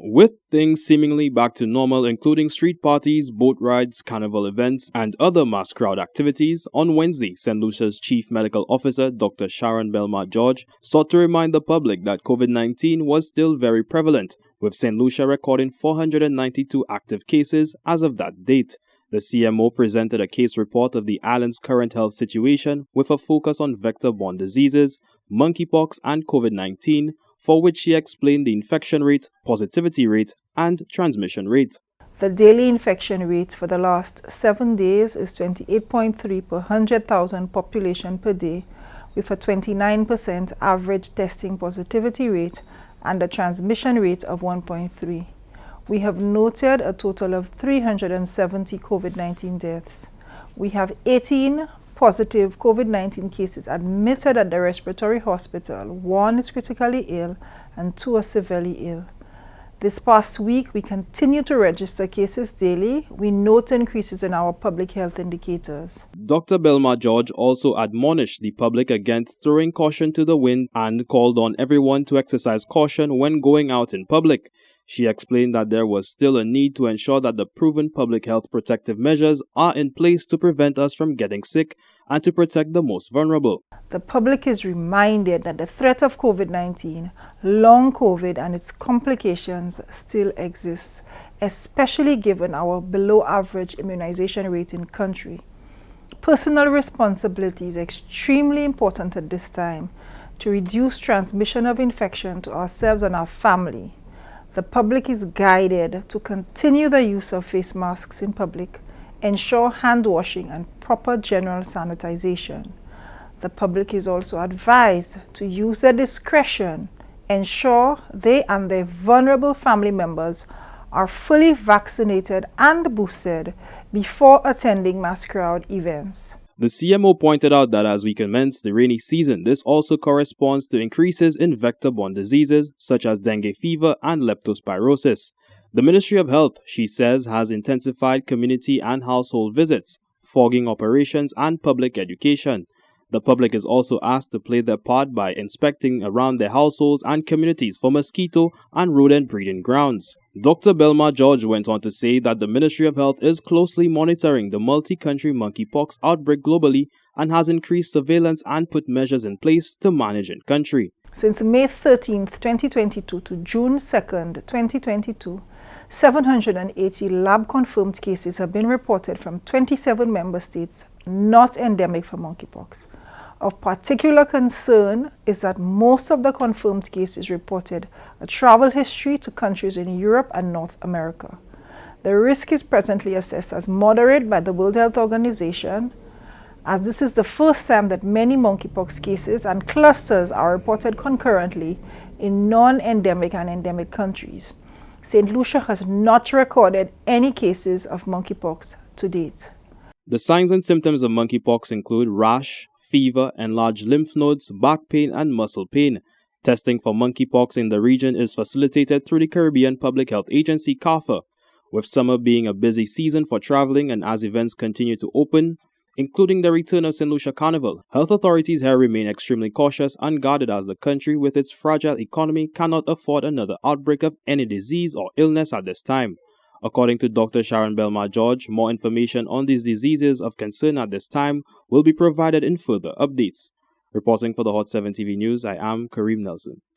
With things seemingly back to normal, including street parties, boat rides, carnival events, and other mass crowd activities, on Wednesday, St. Lucia's Chief Medical Officer, Dr. Sharon Belmar George, sought to remind the public that COVID-19 was still very prevalent, with St. Lucia recording 492 active cases as of that date. The CMO presented a case report of the island's current health situation with a focus on vector-borne diseases, monkeypox, and COVID-19, for which she explained the infection rate, positivity rate, and transmission rate. The daily infection rate for the last 7 days is 28.3 per 100,000 population per day, with a 29% average testing positivity rate and a transmission rate of 1.3. We have noted a total of 370 COVID-19 deaths. We have 18 positive COVID-19 cases admitted at the respiratory hospital. 1 is critically ill and 2 are severely ill. This past week, we continue to register cases daily. We note increases in our public health indicators. Dr. Belmar George also admonished the public against throwing caution to the wind and called on everyone to exercise caution when going out in public. She explained that there was still a need to ensure that the proven public health protective measures are in place to prevent us from getting sick and to protect the most vulnerable. The public is reminded that the threat of COVID-19, long COVID, and its complications still exists, especially given our below-average immunization rate in country. Personal responsibility is extremely important at this time to reduce transmission of infection to ourselves and our family. The public is guided to continue the use of face masks in public, ensure hand washing and proper general sanitization. The public is also advised to use their discretion, ensure they and their vulnerable family members are fully vaccinated and boosted before attending mass crowd events. The CMO pointed out that as we commence the rainy season, this also corresponds to increases in vector-borne diseases such as dengue fever and leptospirosis. The Ministry of Health, she says, has intensified community and household visits, fogging operations, and public education. The public is also asked to play their part by inspecting around their households and communities for mosquito and rodent breeding grounds. Dr. Belmar George went on to say that the Ministry of Health is closely monitoring the multi-country monkeypox outbreak globally and has increased surveillance and put measures in place to manage in country. Since May 13, 2022 to June 2, 2022, 780 lab-confirmed cases have been reported from 27 member states not endemic for monkeypox. Of particular concern is that most of the confirmed cases reported a travel history to countries in Europe and North America. The risk is presently assessed as moderate by the World Health Organization, as this is the first time that many monkeypox cases and clusters are reported concurrently in non-endemic and endemic countries. St. Lucia has not recorded any cases of monkeypox to date. The signs and symptoms of monkeypox include rash, fever, enlarged lymph nodes, back pain, and muscle pain. Testing for monkeypox in the region is facilitated through the Caribbean Public Health Agency, CARPHA. With summer being a busy season for traveling and as events continue to open, including the return of St. Lucia Carnival, health authorities here remain extremely cautious and guarded as the country with its fragile economy cannot afford another outbreak of any disease or illness at this time. According to Dr. Sharon Belmar George, more information on these diseases of concern at this time will be provided in further updates. Reporting for the Hot 7 TV News, I am Kherim Nelson.